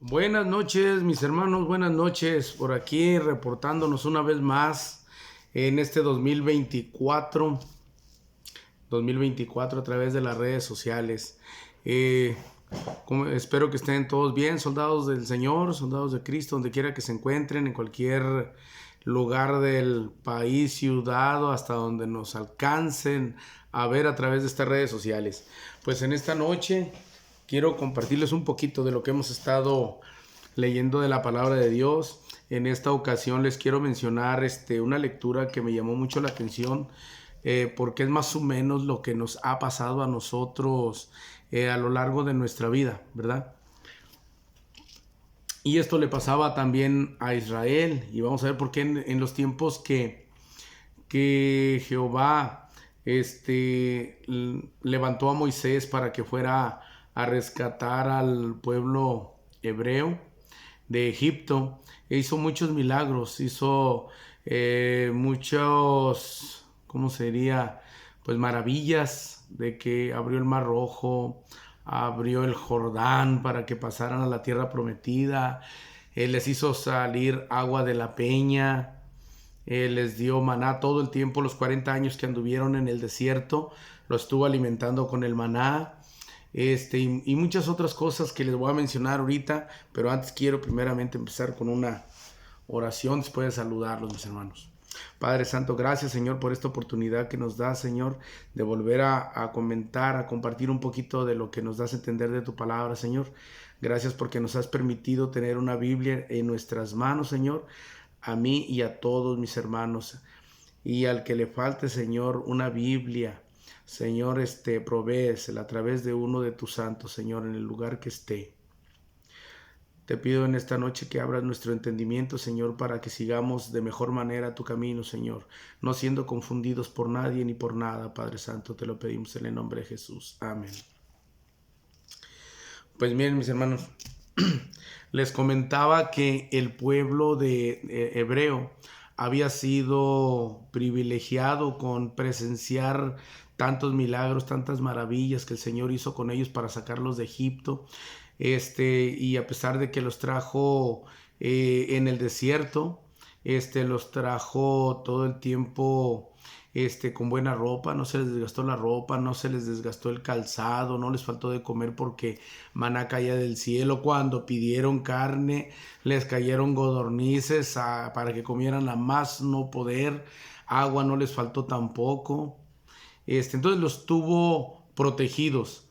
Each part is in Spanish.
Buenas noches, mis hermanos, buenas noches. Por aquí reportándonos una vez más en este 2024 a través de las redes sociales. Eh, Espero que estén todos bien, soldados del Señor, soldados de Cristo, donde quiera que se encuentren, en cualquier lugar del país, ciudad o hasta donde nos alcancen a ver a través de estas redes sociales. Pues en esta noche quiero compartirles un poquito de lo que hemos estado leyendo de la palabra de Dios. En esta ocasión les quiero mencionar una lectura que me llamó mucho la atención, porque es más o menos lo que nos ha pasado a nosotros a lo largo de nuestra vida, ¿verdad? Y esto le pasaba también a Israel, y vamos a ver por qué en los tiempos que Jehová levantó a Moisés para que fuera a rescatar al pueblo hebreo de Egipto. E hizo muchos milagros, hizo muchos, ¿cómo sería? Pues maravillas, de que abrió el Mar Rojo, abrió el Jordán para que pasaran a la tierra prometida. Él les hizo salir agua de la peña. Les dio maná todo el tiempo, los 40 años que anduvieron en el desierto, lo estuvo alimentando con el maná. Y muchas otras cosas que les voy a mencionar ahorita, pero antes quiero primeramente empezar con una oración después de saludarlos, mis hermanos. Padre Santo, gracias, Señor, por esta oportunidad que nos das, Señor, de volver a comentar, a compartir un poquito de lo que nos das a entender de tu palabra, Señor. Gracias porque nos has permitido tener una Biblia en nuestras manos, Señor, a mí y a todos mis hermanos. Y al que le falte, Señor, una Biblia, Señor, provéesela a través de uno de tus santos, Señor, en el lugar que esté. Te pido en esta noche que abras nuestro entendimiento, Señor, para que sigamos de mejor manera tu camino, Señor, no siendo confundidos por nadie ni por nada, Padre Santo, te lo pedimos en el nombre de Jesús. Amén. Pues miren, mis hermanos, les comentaba que el pueblo de hebreo había sido privilegiado con presenciar tantos milagros, tantas maravillas que el Señor hizo con ellos para sacarlos de Egipto. Y a pesar de que los trajo en el desierto, los trajo todo el tiempo con buena ropa, no se les desgastó la ropa, no se les desgastó el calzado, no les faltó de comer porque maná caía del cielo. Cuando pidieron carne, les cayeron godornices para que comieran a más no poder. Agua no les faltó tampoco. Entonces los tuvo protegidos,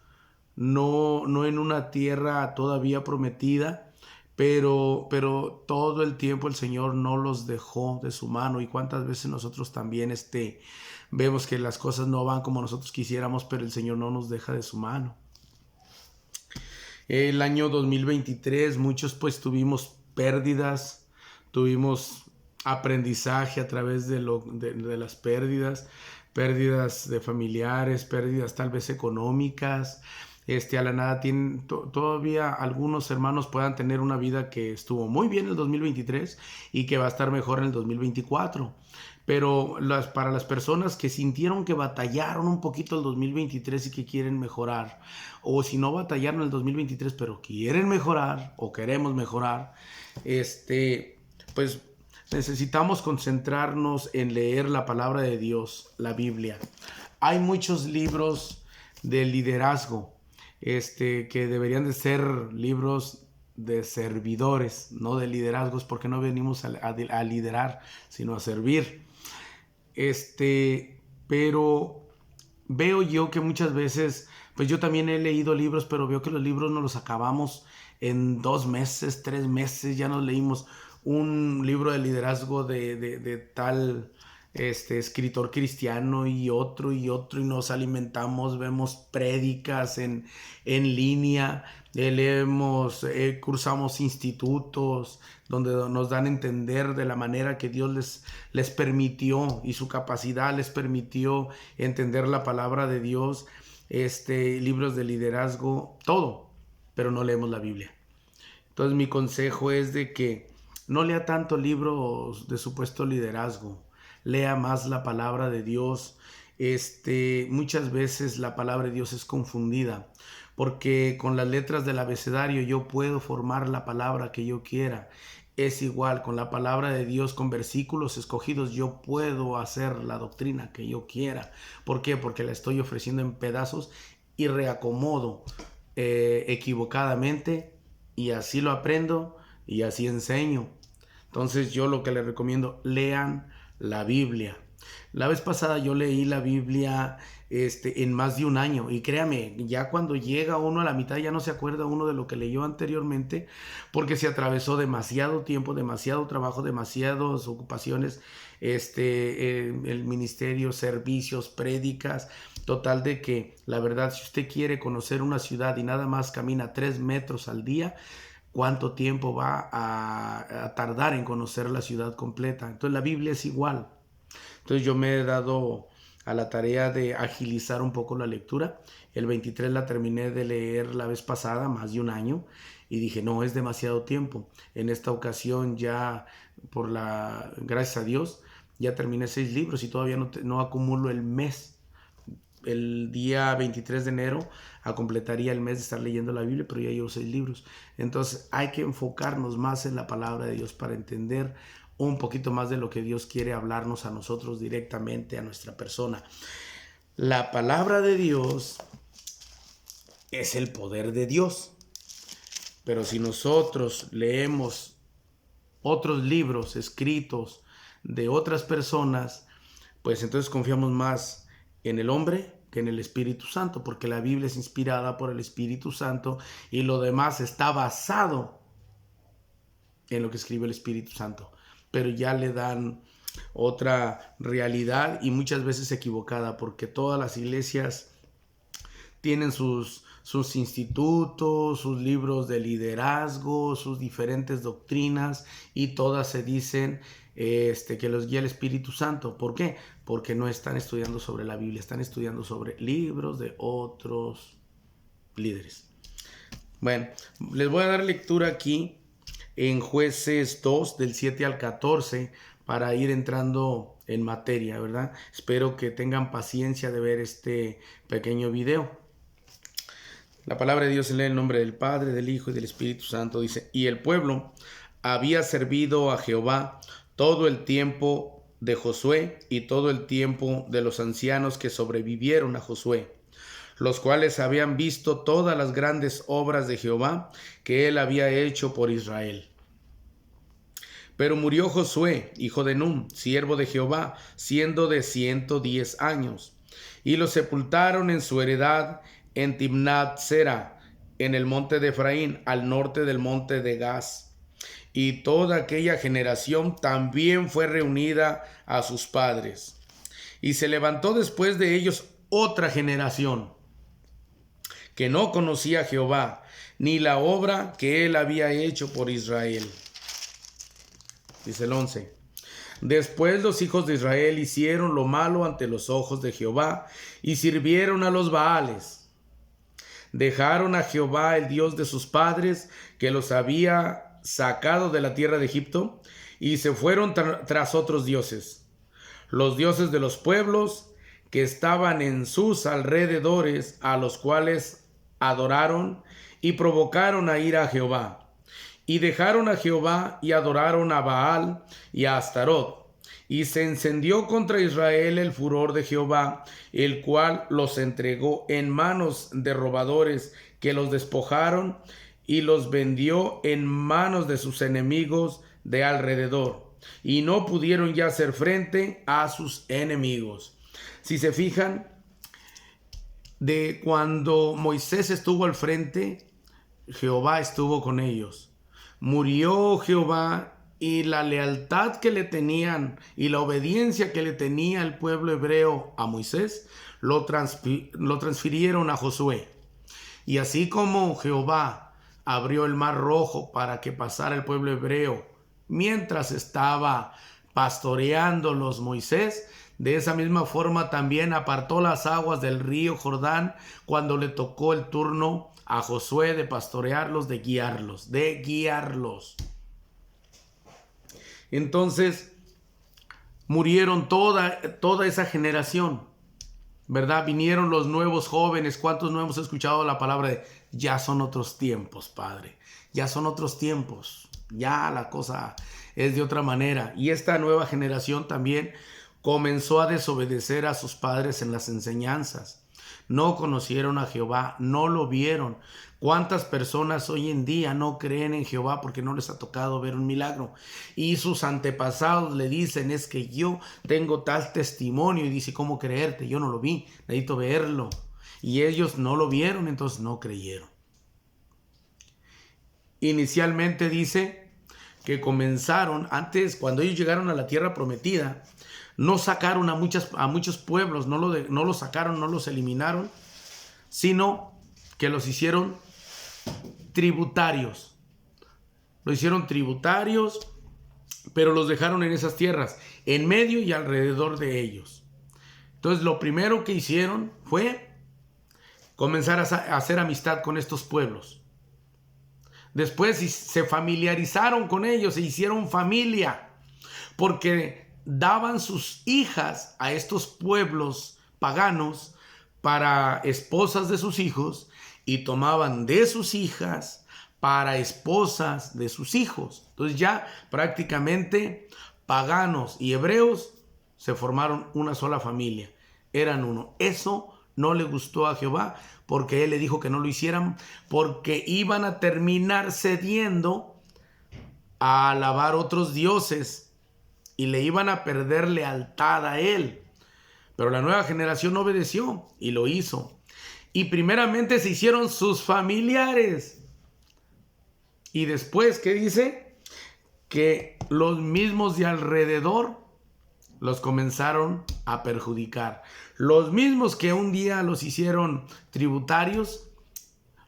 no en una tierra todavía prometida, pero todo el tiempo el Señor no los dejó de su mano. Y cuántas veces nosotros también vemos que las cosas no van como nosotros quisiéramos, pero el Señor no nos deja de su mano. El año 2023 muchos pues tuvimos pérdidas, tuvimos aprendizaje a través de las pérdidas de familiares, pérdidas tal vez económicas. A la nada todavía algunos hermanos puedan tener una vida que estuvo muy bien en el 2023 y que va a estar mejor en el 2024. Pero para las personas que sintieron que batallaron un poquito el 2023 y que quieren mejorar, o si no batallaron el 2023 pero quieren mejorar o queremos mejorar, pues necesitamos concentrarnos en leer la palabra de Dios, la Biblia. Hay muchos libros de liderazgo, que deberían de ser libros de servidores, no de liderazgos, porque no venimos a liderar, sino a servir. Pero veo yo que muchas veces, pues yo también he leído libros, pero veo que los libros no los acabamos en 2 meses, 3 meses. Ya nos leímos un libro de liderazgo de tal escritor cristiano y otro, y nos alimentamos, vemos prédicas en línea, cursamos institutos donde nos dan a entender de la manera que Dios les permitió, y su capacidad les permitió entender la palabra de Dios, libros de liderazgo, todo, pero no leemos la Biblia. Entonces mi consejo es de que no lea tanto libros de supuesto liderazgo, lea más la palabra de Dios. Muchas veces la palabra de Dios es confundida porque con las letras del abecedario yo puedo formar la palabra que yo quiera. Es igual con la palabra de Dios, con versículos escogidos, yo puedo hacer la doctrina que yo quiera. ¿Por qué? Porque la estoy ofreciendo en pedazos y reacomodo equivocadamente, y así lo aprendo y así enseño. Entonces yo lo que les recomiendo, lean la Biblia. La vez pasada yo leí la Biblia en más de un año, y créame, ya cuando llega uno a la mitad ya no se acuerda uno de lo que leyó anteriormente, porque se atravesó demasiado tiempo, demasiado trabajo, demasiadas ocupaciones, el ministerio, servicios, prédicas, total de que la verdad, si usted quiere conocer una ciudad y nada más camina 3 metros al día, ¿cuánto tiempo va a tardar en conocer la ciudad completa? Entonces la Biblia es igual. Entonces yo me he dado a la tarea de agilizar un poco la lectura. El 23 la terminé de leer la vez pasada, más de un año, y dije, no, es demasiado tiempo. En esta ocasión ya, gracias a Dios, ya terminé 6 libros y todavía no acumulo el mes. El día 23 de enero completaría el mes de estar leyendo la Biblia, pero ya llevo 6 libros. Entonces hay que enfocarnos más en la palabra de Dios para entender un poquito más de lo que Dios quiere hablarnos a nosotros directamente, a nuestra persona. La palabra de Dios es el poder de Dios. Pero si nosotros leemos otros libros escritos de otras personas, pues entonces confiamos más en el hombre que en el Espíritu Santo, porque la Biblia es inspirada por el Espíritu Santo y lo demás está basado en lo que escribe el Espíritu Santo, pero ya le dan otra realidad y muchas veces equivocada, porque todas las iglesias tienen sus institutos, sus libros de liderazgo, sus diferentes doctrinas, y todas se dicen que los guía el Espíritu Santo. ¿Por qué? Porque no están estudiando sobre la Biblia, están estudiando sobre libros de otros líderes. Bueno, les voy a dar lectura aquí en Jueces 2, del 7 al 14, para ir entrando en materia, ¿verdad? Espero que tengan paciencia de ver este pequeño video. La palabra de Dios se lee en el nombre del Padre, del Hijo y del Espíritu Santo. Dice, y el pueblo había servido a Jehová todo el tiempo de Josué y todo el tiempo de los ancianos que sobrevivieron a Josué, los cuales habían visto todas las grandes obras de Jehová que él había hecho por Israel. Pero murió Josué, hijo de Nun, siervo de Jehová, siendo de 110 años, y lo sepultaron en su heredad en Timnat Sera, en el monte de Efraín, al norte del monte de Gaz. Y toda aquella generación también fue reunida a sus padres. Y se levantó después de ellos otra generación que no conocía a Jehová, ni la obra que él había hecho por Israel. Dice el 11. Después los hijos de Israel hicieron lo malo ante los ojos de Jehová y sirvieron a los Baales. Dejaron a Jehová, el Dios de sus padres, que los había sacado de la tierra de Egipto, y se fueron tras otros dioses, los dioses de los pueblos que estaban en sus alrededores, a los cuales adoraron y provocaron a ira a Jehová. Y dejaron a Jehová y adoraron a Baal y a Astarot. Y se encendió contra Israel el furor de Jehová, el cual los entregó en manos de robadores que los despojaron y los vendió en manos de sus enemigos de alrededor. Y no pudieron ya hacer frente a sus enemigos. Si se fijan, de cuando Moisés estuvo al frente, Jehová estuvo con ellos. Murió Jehová, y la lealtad que le tenían y la obediencia que le tenía el pueblo hebreo a Moisés lo transfirieron a Josué. Y así como Jehová abrió el mar rojo para que pasara el pueblo hebreo mientras estaba pastoreándolos Moisés, de esa misma forma también apartó las aguas del río Jordán cuando le tocó el turno a Josué de pastorearlos, de guiarlos. Entonces murieron toda esa generación, ¿verdad? Vinieron los nuevos jóvenes. ¿Cuántos no hemos escuchado la palabra de ya son otros tiempos, Padre. Ya son otros tiempos. Ya la cosa es de otra manera. Y esta nueva generación también comenzó a desobedecer a sus padres en las enseñanzas. No conocieron a Jehová, no lo vieron. ¿Cuántas personas hoy en día no creen en Jehová porque no les ha tocado ver un milagro? Y sus antepasados le dicen, es que yo tengo tal testimonio, y dice, ¿cómo creerte? Yo no lo vi, necesito verlo. Y ellos no lo vieron, entonces no creyeron. Inicialmente dice que comenzaron, antes cuando ellos llegaron a la tierra prometida, no sacaron a muchos pueblos, no los sacaron, no los eliminaron, sino que los hicieron tributarios. Lo hicieron tributarios, pero los dejaron en esas tierras, en medio y alrededor de ellos. Entonces lo primero que hicieron fue comenzar a hacer amistad con estos pueblos. Después se familiarizaron con ellos, se hicieron familia, porque daban sus hijas a estos pueblos paganos para esposas de sus hijos y tomaban de sus hijas para esposas de sus hijos. Entonces ya prácticamente paganos y hebreos se formaron una sola familia, eran uno. Eso no le gustó a Jehová, porque él le dijo que no lo hicieran, porque iban a terminar cediendo a alabar otros dioses y le iban a perder lealtad a él. Pero la nueva generación obedeció y lo hizo. Y primeramente se hicieron sus familiares. Y después, ¿qué dice? Que los mismos de alrededor los comenzaron a perjudicar. Los mismos que un día los hicieron tributarios,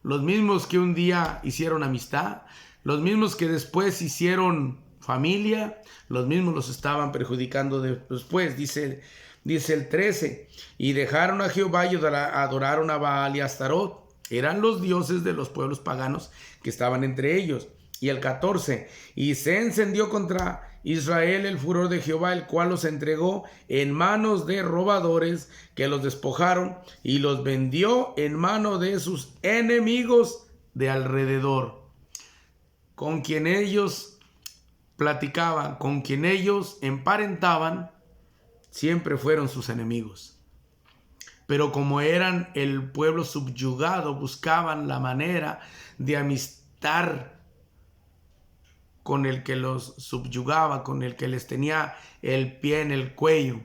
los mismos que un día hicieron amistad, los mismos que después hicieron familia, los mismos los estaban perjudicando después. Dice el 13, y dejaron a Jehová y adoraron a Baal y a Astarot. Eran los dioses de los pueblos paganos que estaban entre ellos. Y el 14, y se encendió contra Israel el furor de Jehová, el cual los entregó en manos de robadores que los despojaron y los vendió en mano de sus enemigos de alrededor, con quien ellos platicaban, con quien ellos emparentaban, siempre fueron sus enemigos. Pero como eran el pueblo subyugado, buscaban la manera de amistar con el que los subyugaba, con el que les tenía el pie en el cuello,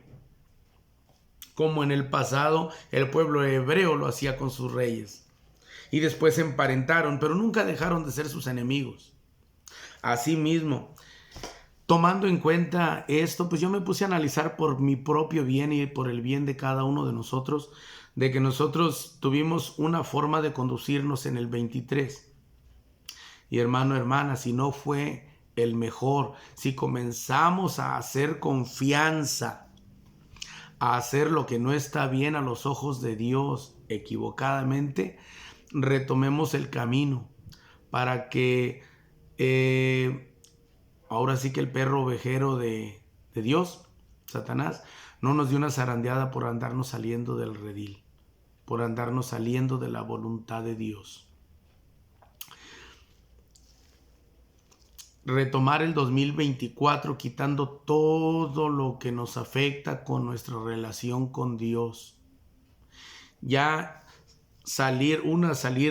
como en el pasado el pueblo hebreo lo hacía con sus reyes. Y después se emparentaron, pero nunca dejaron de ser sus enemigos. Asimismo, tomando en cuenta esto, pues yo me puse a analizar por mi propio bien y por el bien de cada uno de nosotros, de que nosotros tuvimos una forma de conducirnos en el 23. Y hermano, hermana, si no fue el mejor, si comenzamos a hacer confianza, a hacer lo que no está bien a los ojos de Dios equivocadamente, retomemos el camino para que ahora sí que el perro ovejero de Dios, Satanás, no nos dé una zarandeada por andarnos saliendo del redil, por andarnos saliendo de la voluntad de Dios. Retomar el 2024 quitando todo lo que nos afecta con nuestra relación con Dios. Ya salir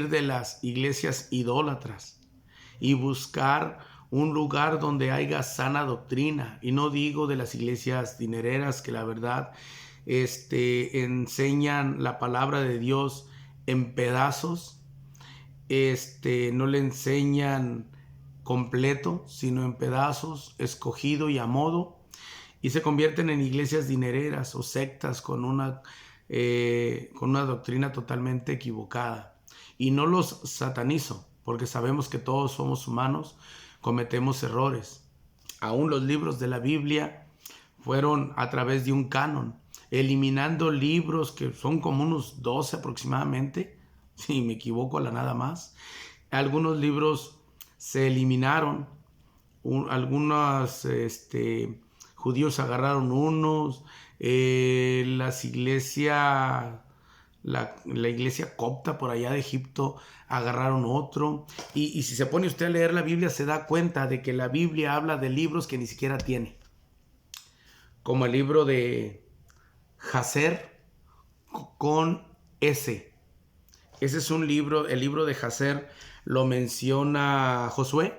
de las iglesias idólatras y buscar un lugar donde haya sana doctrina. Y no digo de las iglesias dinereras que la verdad enseñan la palabra de Dios en pedazos, no le enseñan completo, sino en pedazos, escogido y a modo, y se convierten en iglesias dinereras o sectas con una doctrina totalmente equivocada. Y no los satanizo, porque sabemos que todos somos humanos, cometemos errores. Aún los libros de la Biblia fueron a través de un canon, eliminando libros que son como unos 12 aproximadamente, si me equivoco a la nada más. Algunos libros se eliminaron, algunos judíos agarraron unos, las iglesias la iglesia copta por allá de Egipto agarraron otro. Y si se pone usted a leer la Biblia, se da cuenta de que la Biblia habla de libros que ni siquiera tiene. Como el libro de Jacer con S. Ese es un libro, el libro de Jacer lo menciona Josué,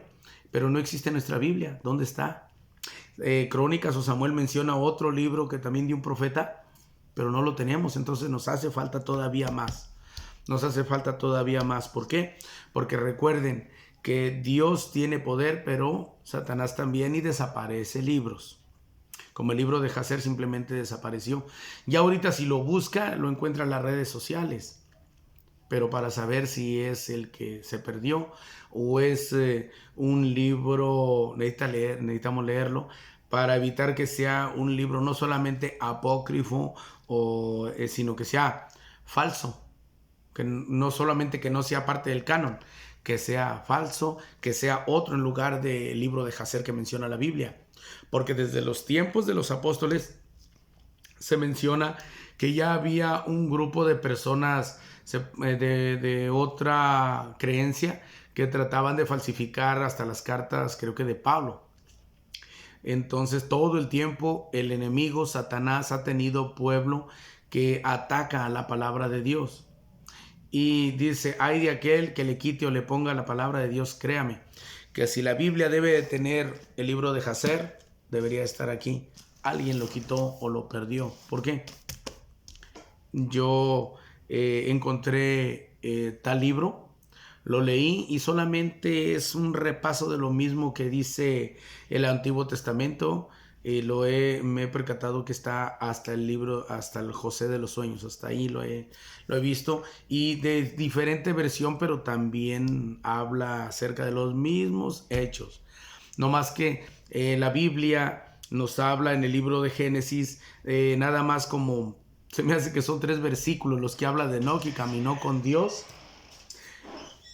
pero no existe en nuestra Biblia. ¿Dónde está? Crónicas o Samuel menciona otro libro que también de un profeta, pero no lo tenemos. Entonces nos hace falta todavía más. Nos hace falta todavía más. ¿Por qué? Porque recuerden que Dios tiene poder, pero Satanás también, y desaparece libros. Como el libro de Jacer simplemente desapareció. Ya ahorita si lo busca, lo encuentra en las redes sociales. Pero para saber si es el que se perdió o es un libro, necesitamos leerlo para evitar que sea un libro no solamente apócrifo, sino que sea falso, que no solamente que no sea parte del canon, que sea falso, que sea otro en lugar del libro de Jacer que menciona la Biblia. Porque desde los tiempos de los apóstoles se menciona que ya había un grupo de personas de otra creencia que trataban de falsificar hasta las cartas, creo que de Pablo. Entonces todo el tiempo el enemigo, Satanás, ha tenido pueblo que ataca a la palabra de Dios. Y dice, ay de aquel que le quite o le ponga la palabra de Dios, créame, que si la Biblia debe de tener el libro de Jacer, debería estar aquí. Alguien lo quitó o lo perdió. ¿Por qué? Yo encontré tal libro, lo leí y solamente es un repaso de lo mismo que dice el Antiguo Testamento. Me he percatado que está hasta el libro, hasta el José de los Sueños, hasta ahí lo he visto, y de diferente versión, pero también habla acerca de los mismos hechos. No más que la Biblia nos habla en el libro de Génesis, nada más como, se me hace que son 3 versículos los que habla de Enoc y caminó con Dios.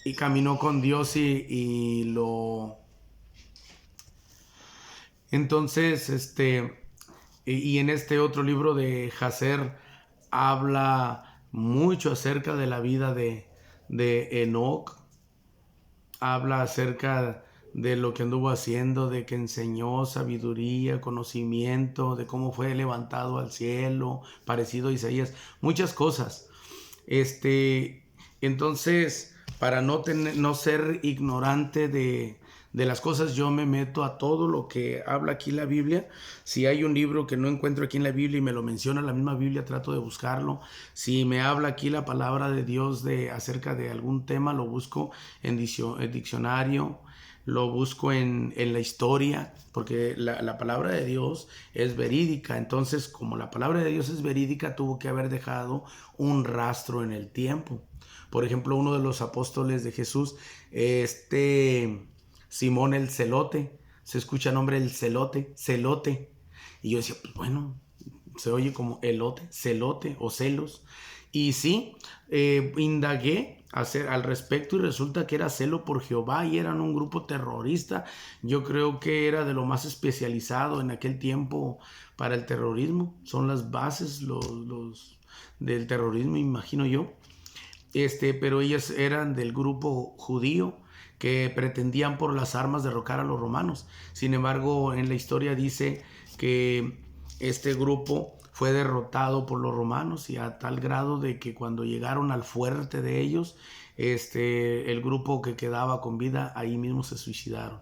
Y caminó con Dios y lo... Entonces, y en este otro libro de Jacer habla mucho acerca de la vida de Enoc. Habla acerca de lo que anduvo haciendo, de que enseñó sabiduría, conocimiento, de cómo fue levantado al cielo, parecido a Isaías, muchas cosas. Entonces, para no ser ignorante de las cosas, yo me meto a todo lo que habla aquí la Biblia. Si hay un libro que no encuentro aquí en la Biblia y me lo menciona la misma Biblia, trato de buscarlo. Si me habla aquí la palabra de Dios acerca de algún tema, lo busco en diccionario, lo busco en la historia, porque la palabra de Dios es verídica. Entonces, como la palabra de Dios es verídica, tuvo que haber dejado un rastro en el tiempo. Por ejemplo, uno de los apóstoles de Jesús, Simón el Celote, se escucha el nombre del Celote. Y yo decía, pues bueno, se oye como elote, celote o celos. Y sí, indagué al respecto y resulta que era celo por Jehová y eran un grupo terrorista. Yo creo que era de lo más especializado en aquel tiempo para el terrorismo. Son las bases del terrorismo, imagino yo. Pero ellas eran del grupo judío que pretendían por las armas derrocar a los romanos. Sin embargo, en la historia dice que este grupo fue derrotado por los romanos y a tal grado de que cuando llegaron al fuerte de ellos, el grupo que quedaba con vida ahí mismo se suicidaron,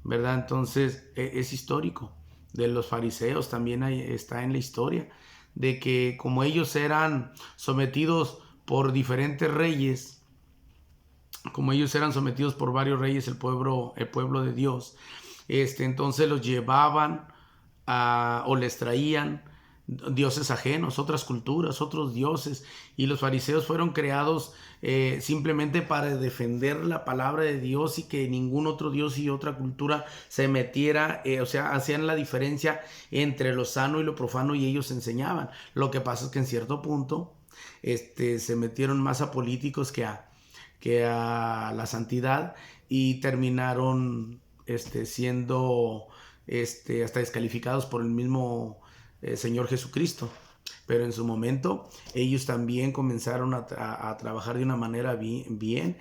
¿verdad? Entonces es histórico. De los fariseos también está en la historia de que como ellos eran sometidos por diferentes reyes, como ellos eran sometidos por varios reyes, el pueblo de Dios, entonces los llevaban o les traían dioses ajenos, otras culturas, otros dioses, y los fariseos fueron creados simplemente para defender la palabra de Dios y que ningún otro dios y otra cultura se metiera, o sea, hacían la diferencia entre lo sano y lo profano y ellos enseñaban. Lo que pasa es que en cierto punto se metieron más a políticos que a la santidad y terminaron siendo hasta descalificados por el mismo Señor Jesucristo. pero en su momento ellos también comenzaron a trabajar de una manera bien,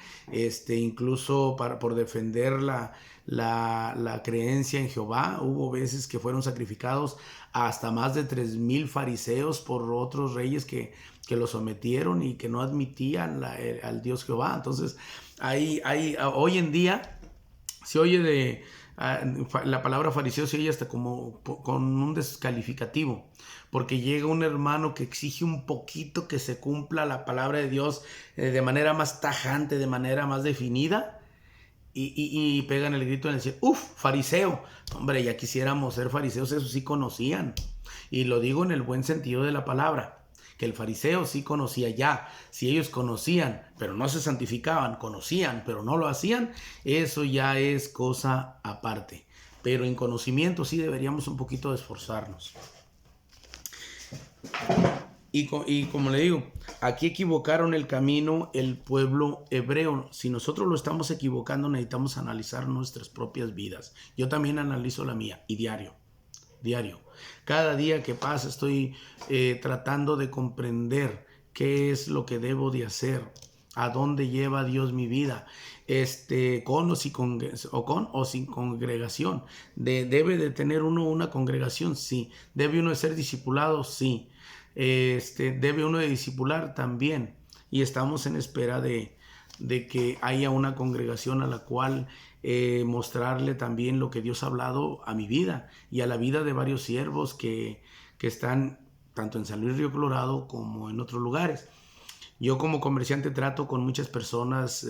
incluso por defender la creencia en Jehová. Hubo veces que fueron sacrificados hasta más de 3,000 fariseos por otros reyes que lo sometieron y que no admitían al Dios Jehová. Entonces, hoy en día se oye la palabra fariseo se oye hasta como con un descalificativo, porque llega un hermano que exige un poquito que se cumpla la palabra de Dios de manera más tajante, de manera más definida, y pegan el grito en el cielo: ¡uf, fariseo! Hombre, ya quisiéramos ser fariseos, eso sí conocían. Y lo digo en el buen sentido de la palabra, que el fariseo sí conocía ya. Si ellos conocían, pero no se santificaban, conocían, pero no lo hacían, eso ya es cosa aparte. Pero en conocimiento sí deberíamos un poquito de esforzarnos. Y como le digo, aquí equivocaron el camino el pueblo hebreo. Si nosotros lo estamos equivocando, necesitamos analizar nuestras propias vidas. Yo también analizo la mía, y diario. Cada día que pasa estoy tratando de comprender qué es lo que debo de hacer, a dónde lleva Dios mi vida, con o sin congregación. Debe de tener uno una congregación, sí. Debe uno de ser discipulado, sí. Debe uno de discipular también. Y estamos en espera de que haya una congregación a la cual mostrarle también lo que Dios ha hablado a mi vida y a la vida de varios siervos que están tanto en San Luis Río Colorado como en otros lugares. Yo como comerciante trato con muchas personas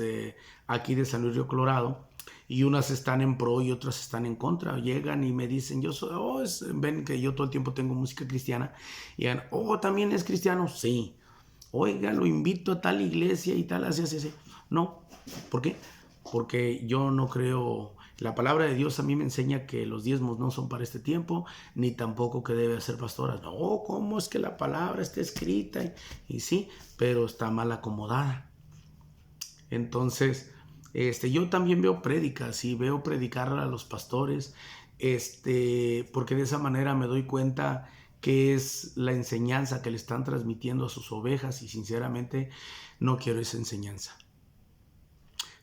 aquí de San Luis Río Colorado, y unas están en pro y otras están en contra. Llegan y me dicen, ven que yo todo el tiempo tengo música cristiana, y digan, ¿también es cristiano? Sí. Oiga, lo invito a tal iglesia y tal, así. No. ¿Por qué? Porque yo no creo. La palabra de Dios a mí me enseña que los diezmos no son para este tiempo, ni tampoco que debe hacer pastoras. No, ¿cómo es que la palabra está escrita? Y sí, pero está mal acomodada. Entonces, yo también veo prédicas y veo predicar a los pastores, porque de esa manera me doy cuenta que es la enseñanza que le están transmitiendo a sus ovejas, y sinceramente no quiero esa enseñanza.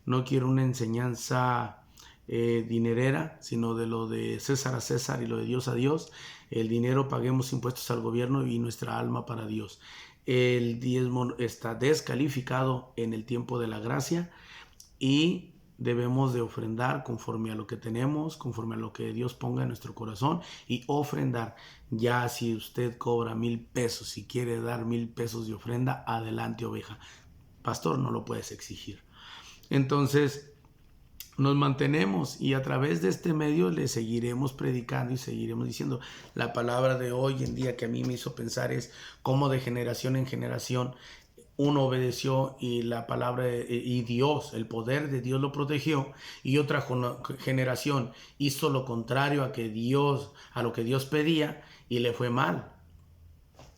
No quiero una enseñanza dinerera, sino de lo de César a César y lo de Dios a Dios. El dinero, paguemos impuestos al gobierno y nuestra alma para Dios. El diezmo está descalificado en el tiempo de la gracia, y debemos de ofrendar conforme a lo que tenemos, conforme a lo que Dios ponga en nuestro corazón, y ofrendar. Ya si usted cobra 1,000 pesos y quiere dar 1,000 pesos de ofrenda, adelante, oveja. Pastor, no lo puedes exigir. Entonces, nos mantenemos, y a través de este medio le seguiremos predicando y seguiremos diciendo. La palabra de hoy en día que a mí me hizo pensar es cómo de generación en generación uno obedeció, y la palabra y Dios, el poder de Dios lo protegió, y otra generación hizo lo contrario a lo que Dios pedía, y le fue mal.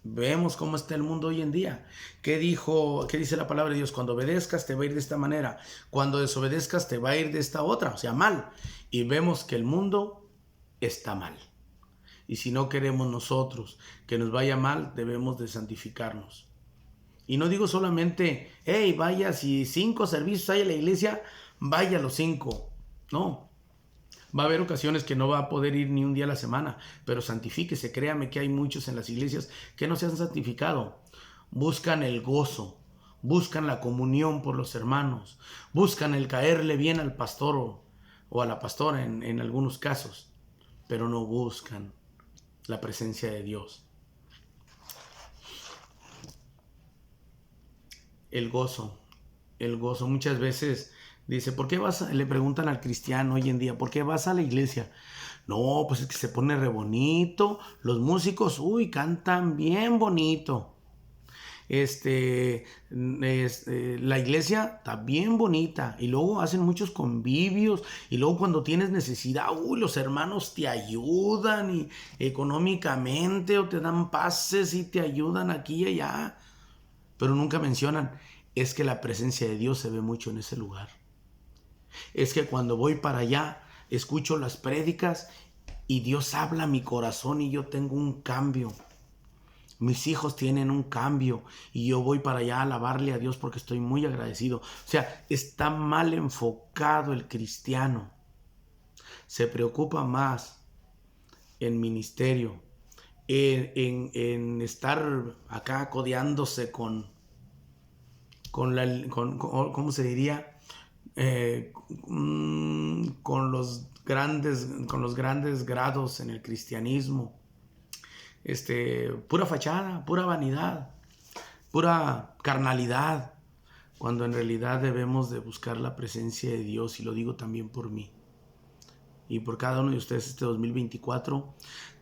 Vemos cómo está el mundo hoy en día. ¿Qué dice la palabra de Dios? Cuando obedezcas te va a ir de esta manera, cuando desobedezcas te va a ir de esta otra, o sea, mal. Y vemos que el mundo está mal. Y si no queremos nosotros que nos vaya mal, debemos de santificarnos. Y no digo solamente, vaya, si 5 servicios hay en la iglesia, vaya los 5. No. Va a haber ocasiones que no va a poder ir ni un día a la semana, pero santifíquese. Créame que hay muchos en las iglesias que no se han santificado. Buscan el gozo, buscan la comunión por los hermanos, buscan el caerle bien al pastor o a la pastora en algunos casos, pero no buscan la presencia de Dios. El gozo. Muchas veces dice, ¿por qué le preguntan al cristiano hoy en día, ¿por qué vas a la iglesia? No, pues es que se pone re bonito, los músicos, cantan bien bonito. La iglesia está bien bonita, y luego hacen muchos convivios, y luego cuando tienes necesidad, los hermanos te ayudan y económicamente, o te dan pases y te ayudan aquí y allá. Pero nunca mencionan, es que la presencia de Dios se ve mucho en ese lugar. Es que cuando voy para allá, escucho las prédicas y Dios habla a mi corazón y yo tengo un cambio. Mis hijos tienen un cambio y yo voy para allá a alabarle a Dios porque estoy muy agradecido. O sea, está mal enfocado el cristiano. Se preocupa más en ministerio, en estar acá codeándose ¿cómo se diría? Con los grandes grados en el cristianismo. Pura fachada, pura vanidad, pura carnalidad, cuando en realidad debemos de buscar la presencia de Dios, y lo digo también por mí y por cada uno de ustedes este 2024,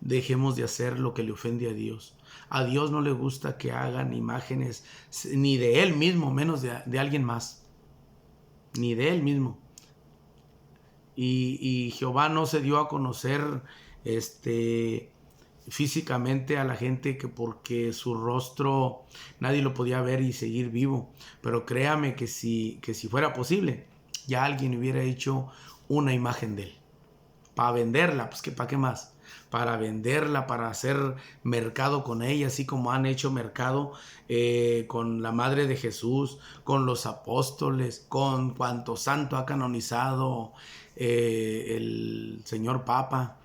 dejemos de hacer lo que le ofende a Dios. A Dios no le gusta que hagan imágenes ni de Él mismo, menos de alguien más, ni de Él mismo. Y Jehová no se dio a conocer físicamente a la gente que porque su rostro nadie lo podía ver y seguir vivo. Pero créame que si fuera posible, ya alguien hubiera hecho una imagen de Él. Para venderla, pues ¿para qué más? Para venderla, para hacer mercado con ella, así como han hecho mercado con la Madre de Jesús, con los apóstoles, con cuanto santo ha canonizado el señor Papa.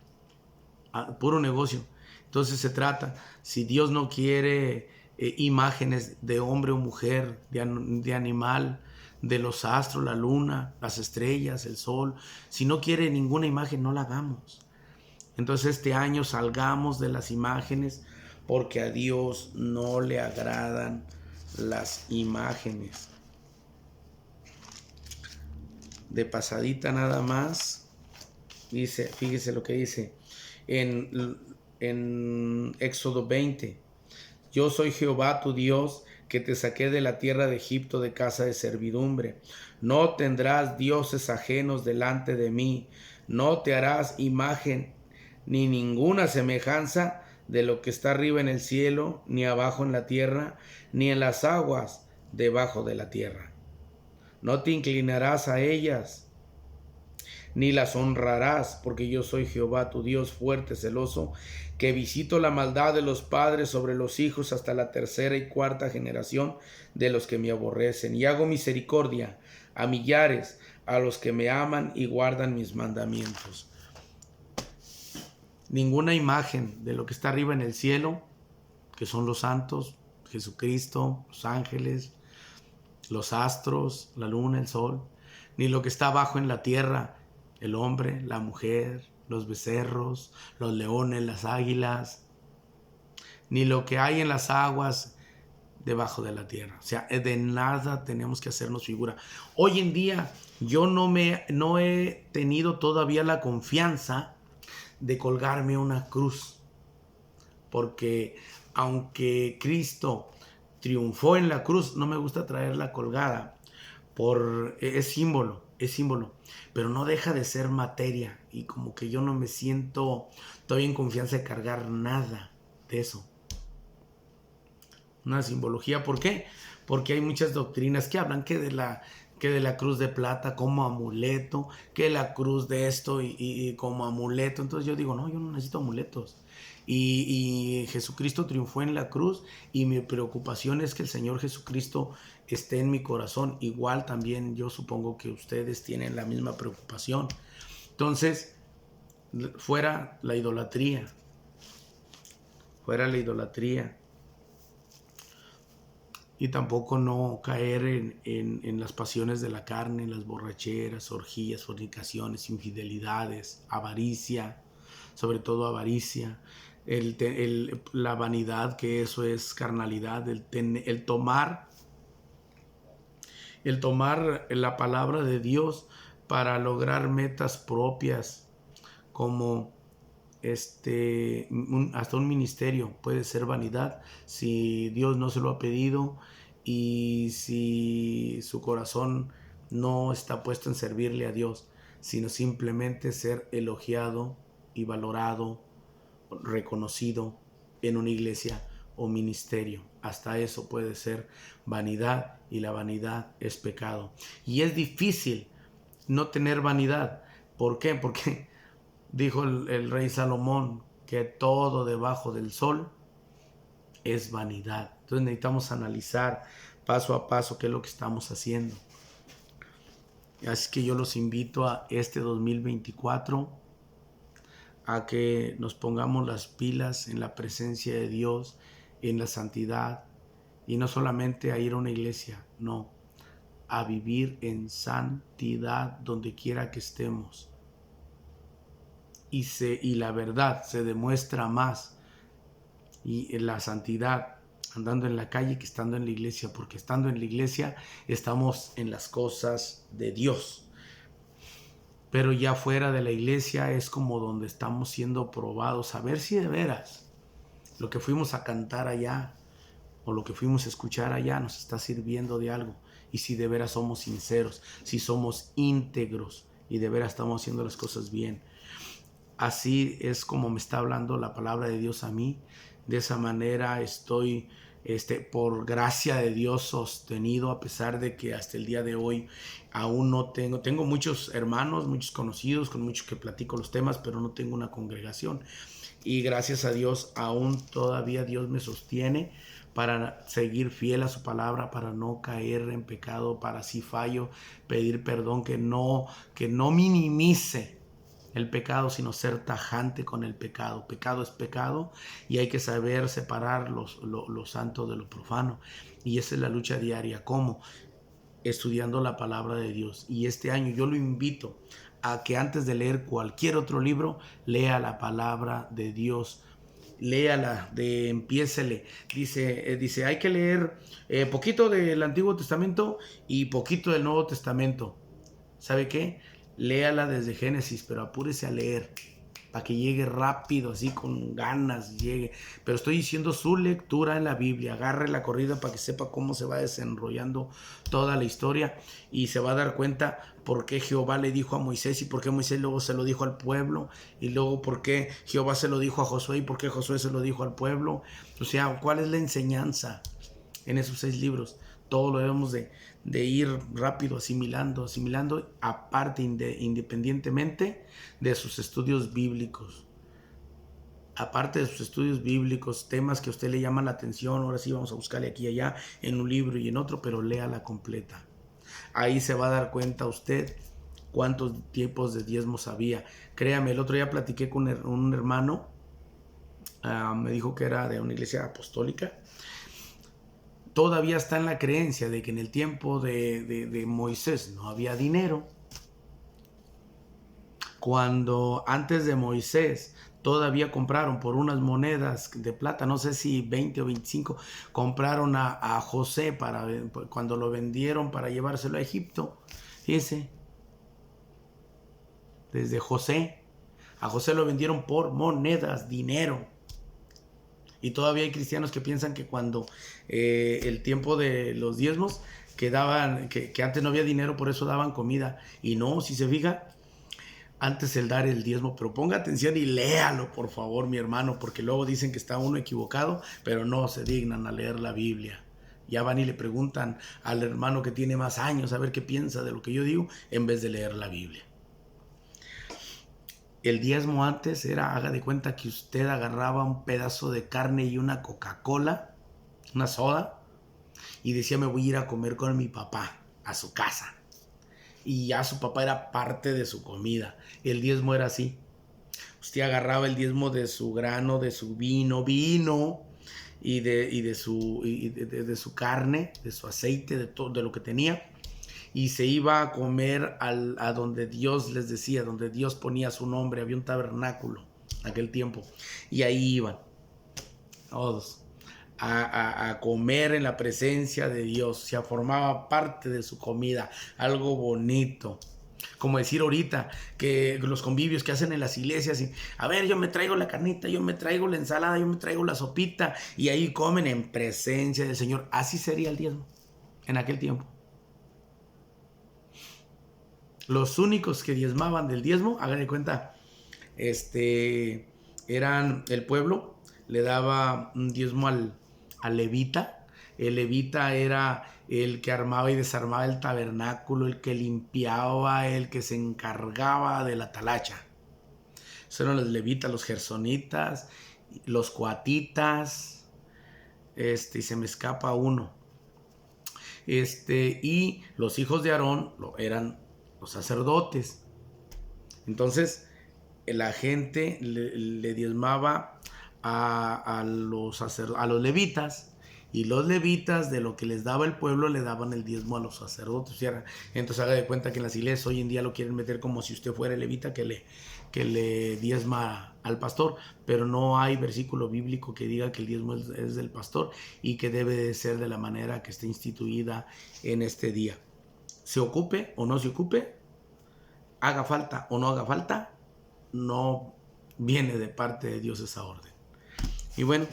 Puro negocio. Entonces se trata, si Dios no quiere imágenes de hombre o mujer, de animal, de los astros, la luna, las estrellas, el sol, si no quiere ninguna imagen, no la hagamos. Entonces este año salgamos de las imágenes, porque a Dios no le agradan las imágenes. De pasadita nada más, dice, fíjese lo que dice en Éxodo 20. Yo soy Jehová tu Dios, que te saqué de la tierra de Egipto de casa de servidumbre. No tendrás dioses ajenos delante de mí. No te harás imagen ni ninguna semejanza de lo que está arriba en el cielo, ni abajo en la tierra, ni en las aguas debajo de la tierra. No te inclinarás a ellas, ni las honrarás, porque yo soy Jehová tu Dios fuerte, celoso, que visito la maldad de los padres sobre los hijos hasta la tercera y cuarta generación de los que me aborrecen, y hago misericordia a millares, a los que me aman y guardan mis mandamientos. Ninguna imagen de lo que está arriba en el cielo, que son los santos, Jesucristo, los ángeles, los astros, la luna, el sol, ni lo que está abajo en la tierra, el hombre, la mujer, los becerros, los leones, las águilas, ni lo que hay en las aguas debajo de la tierra. O sea, de nada tenemos que hacernos figura. Hoy en día yo no he tenido todavía la confianza de colgarme una cruz, porque aunque Cristo triunfó en la cruz, no me gusta traerla colgada, es símbolo, pero no deja de ser materia, y como que yo no me siento todavía en confianza de cargar nada de eso. Una simbología, ¿por qué? Porque hay muchas doctrinas que hablan que de la cruz de plata como amuleto, que la cruz de esto y como amuleto. Entonces yo digo, no, yo no necesito amuletos. Y Jesucristo triunfó en la cruz, y mi preocupación es que el Señor Jesucristo esté en mi corazón. Igual también yo supongo que ustedes tienen la misma preocupación. Entonces, fuera la idolatría. Fuera la idolatría. Y tampoco no caer en las pasiones de la carne, en las borracheras, orgías, fornicaciones, infidelidades, avaricia, sobre todo avaricia, la vanidad, que eso es carnalidad, el tomar la palabra de Dios para lograr metas propias, como hasta un ministerio puede ser vanidad si Dios no se lo ha pedido, y si su corazón no está puesto en servirle a Dios, sino simplemente ser elogiado y valorado, reconocido en una iglesia o ministerio. Hasta eso puede ser vanidad, y la vanidad es pecado. Y es difícil no tener vanidad. ¿Por qué? Porque dijo el rey Salomón que todo debajo del sol es vanidad. Entonces necesitamos analizar paso a paso qué es lo que estamos haciendo. Así que yo los invito a este 2024 a que nos pongamos las pilas en la presencia de Dios, en la santidad, y no solamente a ir a una iglesia, no, a vivir en santidad donde quiera que estemos. Y la verdad se demuestra más y en la santidad andando en la calle que estando en la iglesia, porque estando en la iglesia estamos en las cosas de Dios. Pero ya fuera de la iglesia es como donde estamos siendo probados, a ver si de veras lo que fuimos a cantar allá o lo que fuimos a escuchar allá nos está sirviendo de algo, y si de veras somos sinceros, si somos íntegros y de veras estamos haciendo las cosas bien. Así es como me está hablando la palabra de Dios a mí. De esa manera estoy por gracia de Dios sostenido, a pesar de que hasta el día de hoy aún no tengo muchos hermanos, muchos conocidos, con muchos que platico los temas, pero no tengo una congregación. Y gracias a Dios aún todavía Dios me sostiene para seguir fiel a su palabra, para no caer en pecado, para si fallo pedir perdón, que no minimice el pecado, sino ser tajante con el pecado. Pecado es pecado y hay que saber separar lo santo de lo profano. Y esa es la lucha diaria. ¿Cómo? Estudiando la palabra de Dios. Y este año yo lo invito a que antes de leer cualquier otro libro, lea la palabra de Dios. Léala, empiécele. Dice, hay que leer poquito del Antiguo Testamento y poquito del Nuevo Testamento. ¿Sabe qué? Léala desde Génesis, pero apúrese a leer para que llegue rápido, así con ganas, llegue. Pero estoy diciendo su lectura en la Biblia. Agarre la corrida para que sepa cómo se va desenrollando toda la historia y se va a dar cuenta por qué Jehová le dijo a Moisés y por qué Moisés luego se lo dijo al pueblo, y luego por qué Jehová se lo dijo a Josué y por qué Josué se lo dijo al pueblo. O sea, ¿cuál es la enseñanza en esos 6 libros? Todo lo debemos de ir rápido, asimilando, aparte, independientemente de sus estudios bíblicos. Aparte de sus estudios bíblicos, temas que a usted le llaman la atención, ahora sí vamos a buscarle aquí y allá, en un libro y en otro, pero léala completa. Ahí se va a dar cuenta usted cuántos tipos de diezmos había. Créame, el otro día platiqué con un hermano, me dijo que era de una iglesia apostólica. Todavía está en la creencia de que en el tiempo de Moisés no había dinero. Cuando antes de Moisés todavía compraron por unas monedas de plata, no sé si 20 o 25, compraron a José cuando lo vendieron para llevárselo a Egipto. Fíjese, desde José, a José lo vendieron por monedas, dinero. Y todavía hay cristianos que piensan que cuando el tiempo de los diezmos, que antes no había dinero, por eso daban comida. Y no, si se fija, antes el dar el diezmo, pero ponga atención y léalo, por favor, mi hermano, porque luego dicen que está uno equivocado, pero no se dignan a leer la Biblia. Ya van y le preguntan al hermano que tiene más años a ver qué piensa de lo que yo digo, en vez de leer la Biblia. El diezmo antes era, haga de cuenta que usted agarraba un pedazo de carne y una Coca-Cola, una soda, y decía, me voy a ir a comer con mi papá a su casa. Y ya su papá era parte de su comida. El diezmo era así. Usted agarraba el diezmo de su grano, de su vino, y de su carne, de su aceite, de todo, de lo que tenía, y se iba a comer a donde Dios les decía, donde Dios ponía su nombre. Había un tabernáculo en aquel tiempo, y ahí iban todos a comer en la presencia de Dios. Se formaba parte de su comida, algo bonito. Como decir ahorita que los convivios que hacen en las iglesias, y, a ver, yo me traigo la carnita, yo me traigo la ensalada, yo me traigo la sopita, y ahí comen en presencia del Señor. Así sería el diezmo en aquel tiempo. Los únicos que diezmaban del diezmo, hagan de cuenta, eran el pueblo, le daba un diezmo al levita. El levita era el que armaba y desarmaba el tabernáculo, el que limpiaba, el que se encargaba de la talacha. Esos eran los levitas, los gersonitas, los coatitas, y se me escapa uno. Y los hijos de Aarón eran los sacerdotes. Entonces, la gente le diezmaba a los levitas, y los levitas de lo que les daba el pueblo le daban el diezmo a los sacerdotes. Entonces haga de cuenta que en las iglesias hoy en día lo quieren meter como si usted fuera el levita que le diezma al pastor, pero no hay versículo bíblico que diga que el diezmo es del pastor y que debe de ser de la manera que esté instituida en este día. Se ocupe o no se ocupe, haga falta o no haga falta, no viene de parte de Dios esa orden. Y bueno,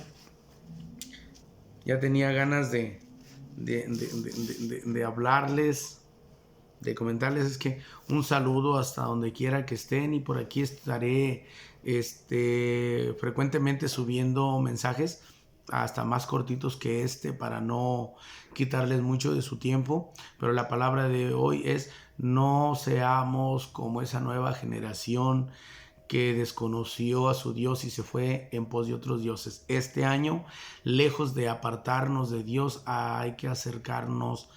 ya tenía ganas de hablarles, de comentarles. Es que un saludo hasta donde quiera que estén, y por aquí estaré frecuentemente subiendo mensajes hasta más cortitos que para no quitarles mucho de su tiempo. Pero la palabra de hoy es: no seamos como esa nueva generación que desconoció a su Dios y se fue en pos de otros dioses. Este año, lejos de apartarnos de Dios, hay que acercarnos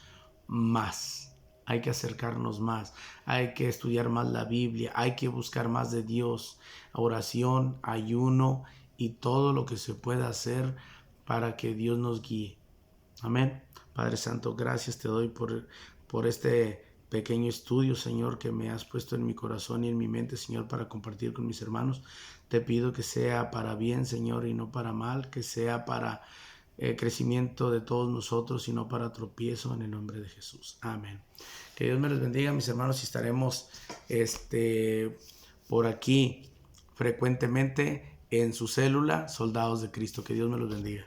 más. Hay que acercarnos más, hay que estudiar más la Biblia, hay que buscar más de Dios, oración, ayuno y todo lo que se pueda hacer para que Dios nos guíe. Amén. Padre Santo, gracias te doy por este pequeño estudio, Señor, que me has puesto en mi corazón y en mi mente, Señor, para compartir con mis hermanos. Te pido que sea para bien, Señor, y no para mal, que sea para crecimiento de todos nosotros y no para tropiezo, en el nombre de Jesús. Amén. Que Dios me les bendiga, mis hermanos, y estaremos por aquí frecuentemente en su célula, Soldados de Cristo. Que Dios me los bendiga.